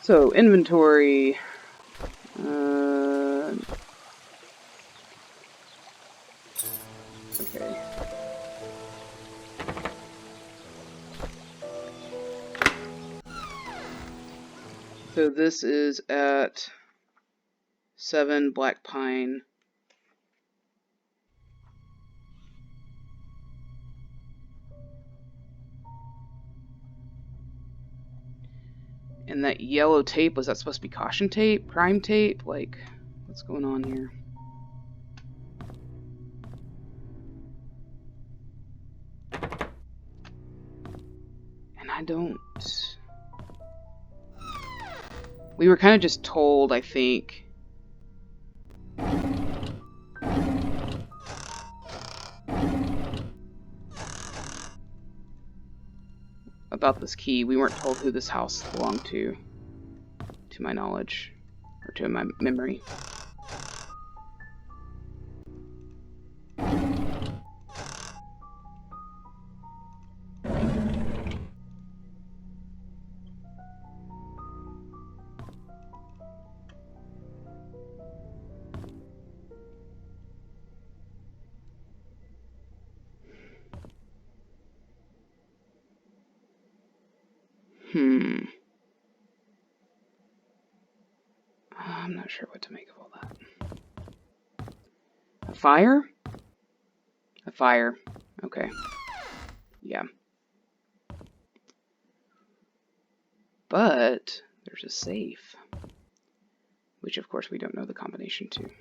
So inventory. Okay. So this is at 7 Black Pine. And that yellow tape, was that supposed to be caution tape? Prime tape? Like, what's going on here? And I don't... We were kind of just told, I think... about this key. We weren't told who this house belonged to my knowledge, or to my memory. not sure what to make of all that. A fire? A fire. Okay. Yeah. But there's a safe, which of course we don't know the combination to.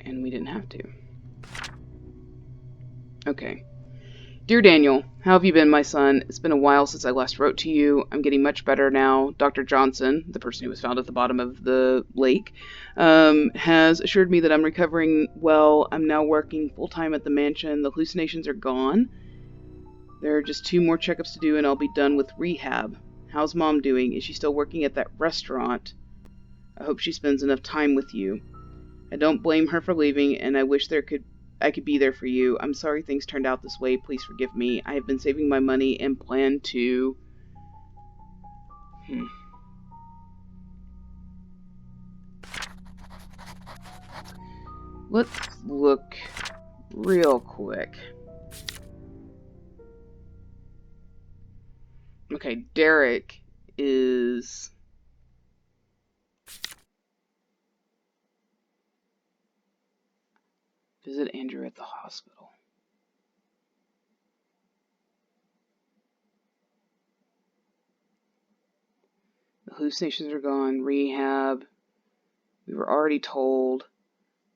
And we didn't have to. Okay. Dear Daniel, how have you been, my son? It's been a while since I last wrote to you. I'm getting much better now. Dr. Johnson, the person who was found at the bottom of the lake, has assured me that I'm recovering well. I'm now working full-time at the mansion. The hallucinations are gone. There are just 2 more checkups to do and I'll be done with rehab. How's Mom doing? Is she still working at that restaurant? I hope she spends enough time with you. I don't blame her for leaving, and I wish I could be there for you. I'm sorry things turned out this way. Please forgive me. I have been saving my money and plan to... Let's look real quick. Okay, Derek is... Visit Andrew at the hospital. The hallucinations are gone. Rehab. We were already told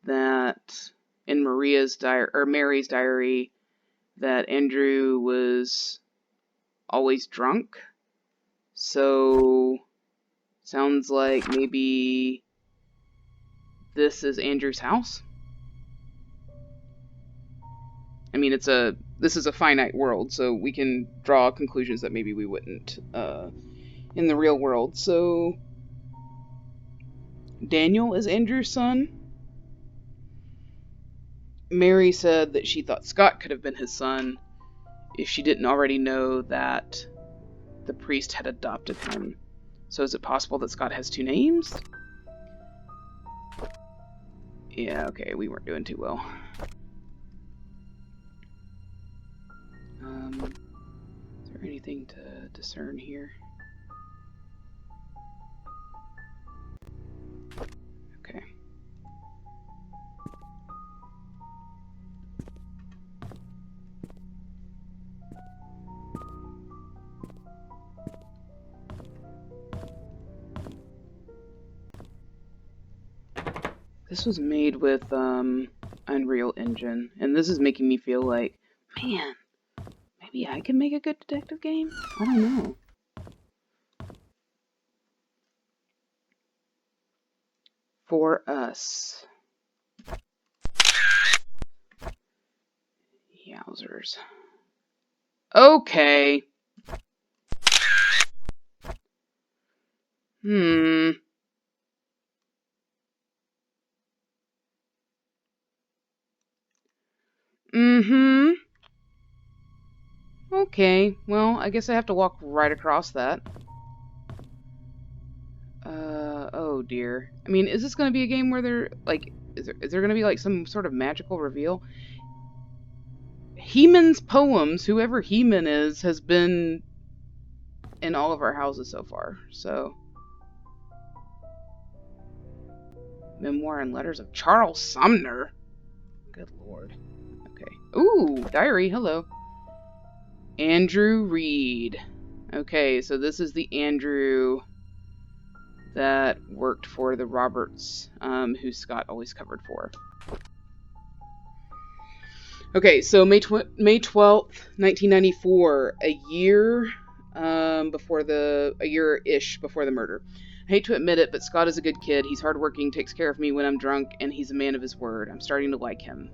that in Mary's diary that Andrew was always drunk. So sounds like maybe this is Andrew's house. I mean, this is a finite world, so we can draw conclusions that maybe we wouldn't in the real world. So Daniel is Andrew's son. Mary said that she thought Scott could have been his son if she didn't already know that the priest had adopted him. So is it possible that Scott has 2 names? Yeah, okay, we weren't doing too well. Is there anything to discern here? Okay. This was made with Unreal Engine, and this is making me feel like, man, maybe I can make a good detective game? I don't know. For us. Yowzers. Okay. Okay, well, I guess I have to walk right across that. Oh dear. I mean, is this gonna be a game where there, like, is there gonna be, like, some sort of magical reveal? Heman's poems, whoever Heman is, has been in all of our houses so far, so. Memoir and Letters of Charles Sumner. Good lord. Okay. Ooh, diary, hello. Andrew Reed. Okay, so this is the Andrew that worked for the Roberts, who Scott always covered for. Okay, so May 12th, 1994, a year-ish before the murder. I hate to admit it, but Scott is a good kid. He's hardworking, takes care of me when I'm drunk, and he's a man of his word. I'm starting to like him.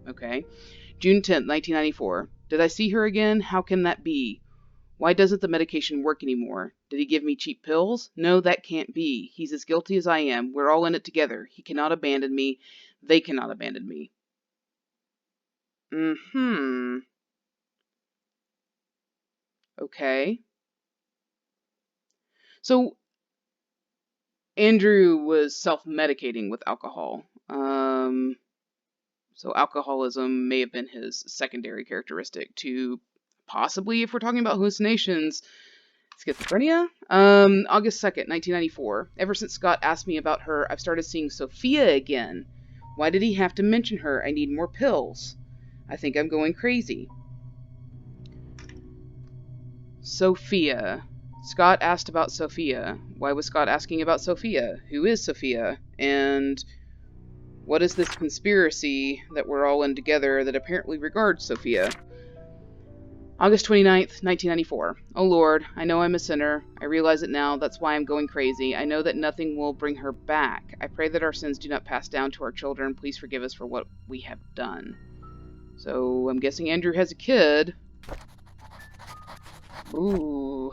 Okay. June 10th, 1994. Did I see her again? How can that be? Why doesn't the medication work anymore? Did he give me cheap pills? No, that can't be. He's as guilty as I am. We're all in it together. He cannot abandon me. They cannot abandon me. Okay. So, Andrew was self-medicating with alcohol. So alcoholism may have been his secondary characteristic to possibly, if we're talking about hallucinations, schizophrenia. August 2nd, 1994. Ever since Scott asked me about her, I've started seeing Sophia again. Why did he have to mention her? I need more pills. I think I'm going crazy. Sophia. Scott asked about Sophia. Why was Scott asking about Sophia? Who is Sophia? And what is this conspiracy that we're all in together that apparently regards Sophia? August 29th, 1994. Oh Lord, I know I'm a sinner. I realize it now. That's why I'm going crazy. I know that nothing will bring her back. I pray that our sins do not pass down to our children. Please forgive us for what we have done. So, I'm guessing Andrew has a kid. Ooh.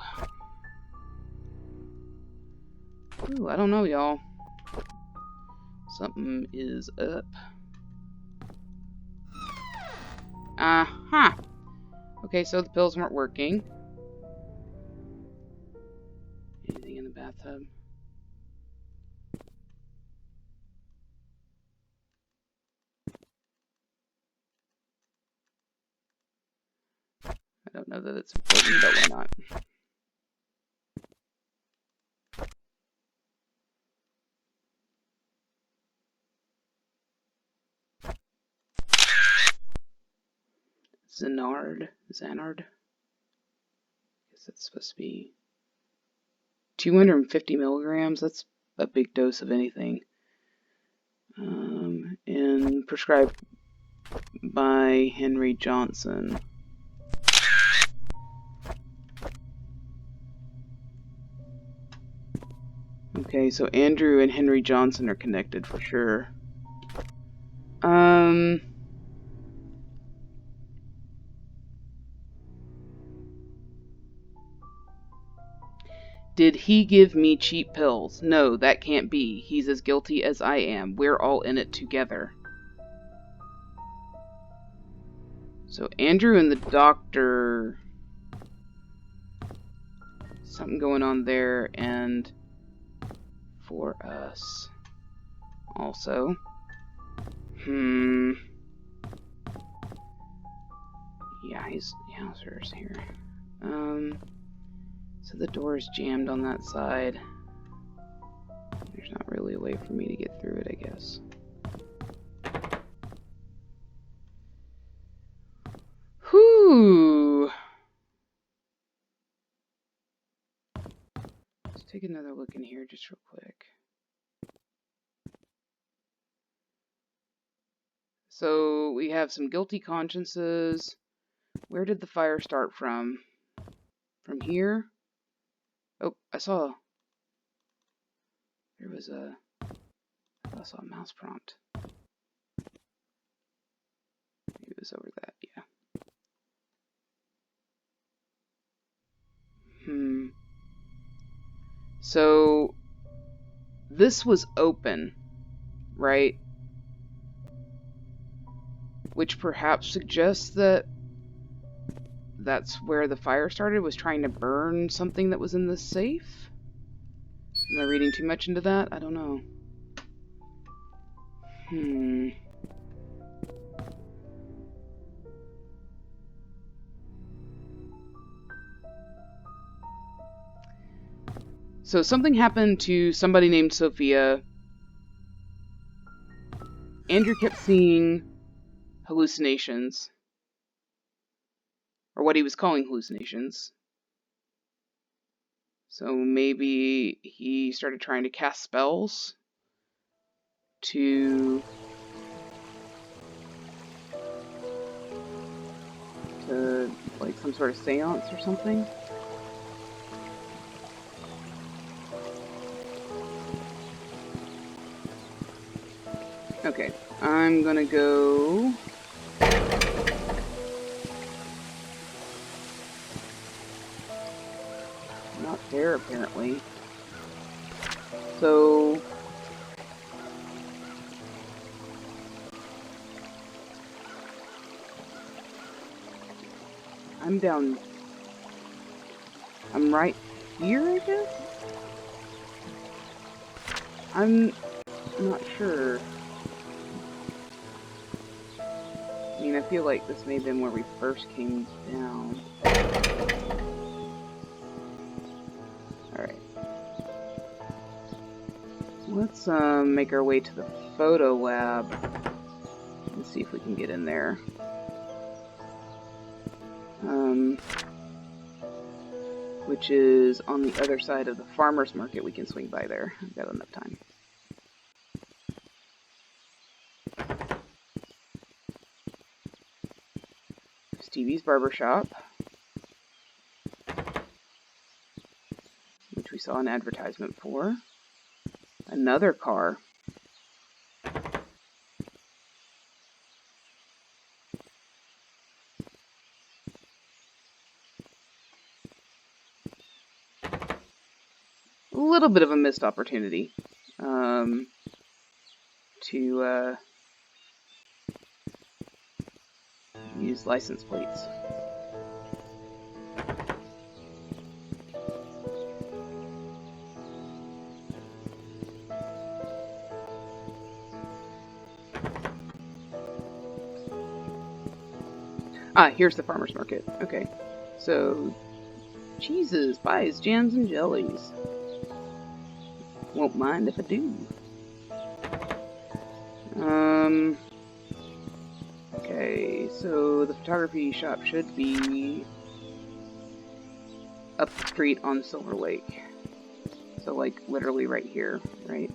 Ooh, I don't know, y'all. Something is up. Uh-huh. Okay, so the pills weren't working. Anything in the bathtub? I don't know that it's important, but why not? Xanard? I guess that's supposed to be 250 milligrams. That's a big dose of anything. And prescribed by Henry Johnson. Okay, so Andrew and Henry Johnson are connected for sure. Did he give me cheap pills? No, that can't be. He's as guilty as I am. We're all in it together. So Andrew and the doctor... Something going on there, and for us also. Yeah, he's Hauser's here. So the door is jammed on that side. There's not really a way for me to get through it, I guess. Whew! Let's take another look in here just real quick. So we have some guilty consciences. Where did the fire start from? From here? Oh, I saw a mouse prompt. Maybe it was over that, yeah. So this was open, right? Which perhaps suggests that that's where the fire started, was trying to burn something that was in the safe? Am I reading too much into that? I don't know. So something happened to somebody named Sophia. Andrew kept seeing hallucinations. Or what he was calling hallucinations. So maybe he started trying to cast spells to like some sort of seance or something. Okay, I'm gonna go... Not there, apparently. So... I'm down... I'm right here, I guess? I'm not sure. I mean, I feel like this may have been where we first came down. Alright. Let's make our way to the photo lab and see if we can get in there. Which is on the other side of the farmer's market. We can swing by there. I've got enough time. Stevie's Barbershop, which we saw an advertisement for. Another car. A little bit of a missed opportunity to use license plates. Ah, here's the farmer's market. Okay, so cheeses, pies, jams, and jellies. Won't mind if I do. Okay, so the photography shop should be up the street on Silver Lake. So, like, literally right here, right?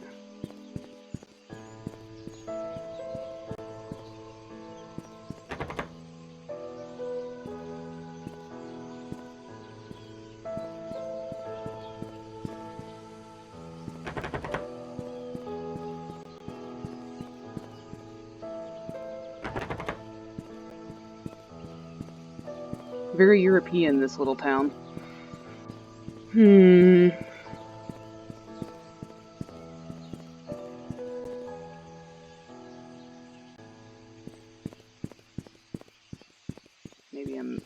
Very European, this little town. Maybe I'm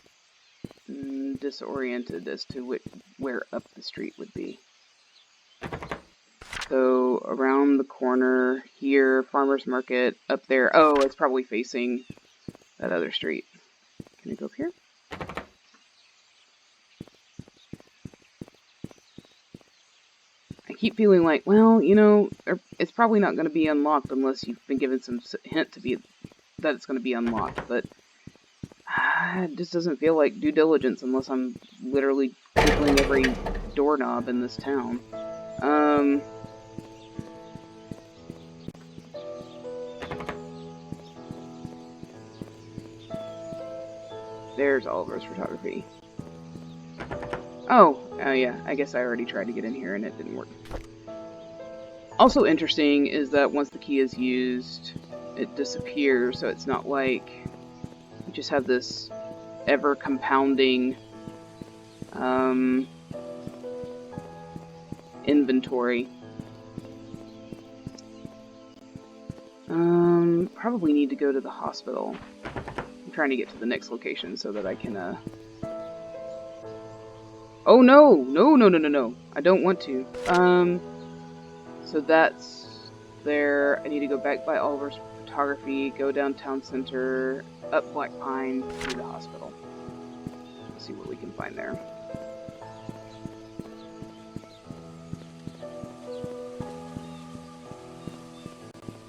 disoriented as to where up the street would be. So, around the corner here, farmer's market, up there. Oh, it's probably facing that other street. Can I go up here? I keep feeling like, well, you know, it's probably not going to be unlocked unless you've been given some hint that it's going to be unlocked, but it just doesn't feel like due diligence unless I'm literally googling every doorknob in this town. There's Oliver's photography. Oh, yeah, I guess I already tried to get in here and it didn't work. Also interesting is that once the key is used, it disappears, so it's not like you just have this ever-compounding inventory. Probably need to go to the hospital. I'm trying to get to the next location so that I can, Oh no! No! I don't want to. So that's there. I need to go back by Oliver's photography, go downtown center, up Black Pine, to the hospital. Let's see what we can find there.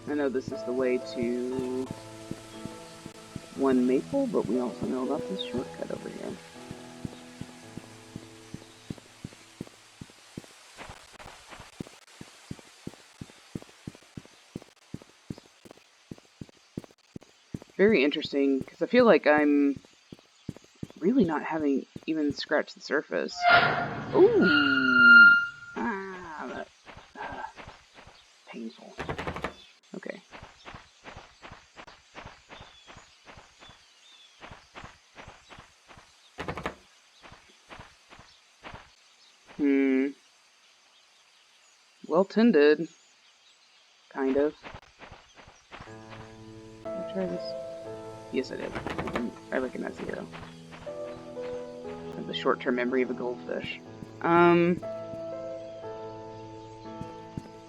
I know this is the way to 1 Maple, but we also know about this shortcut over here. Very interesting, because I feel like I'm really not having even scratched the surface. Ooh! Painful. Okay. Well tended. Kind of. Did I try this? Yes, I did. I recognize the arrow. I have the short-term memory of a goldfish.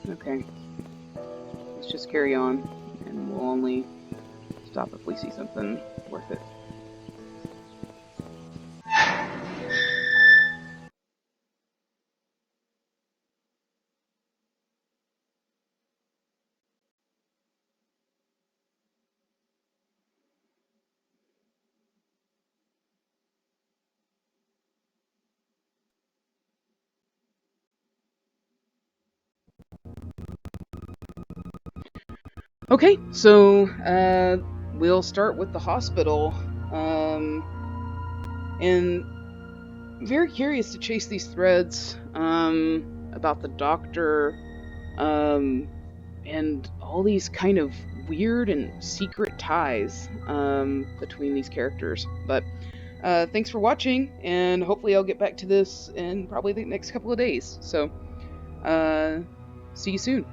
Okay. let's just carry on, and we'll only stop if we see something worth it. Okay, so we'll start with the hospital. And very curious to chase these threads about the doctor and all these kind of weird and secret ties between these characters. But thanks for watching, and hopefully I'll get back to this in probably the next couple of days. So see you soon.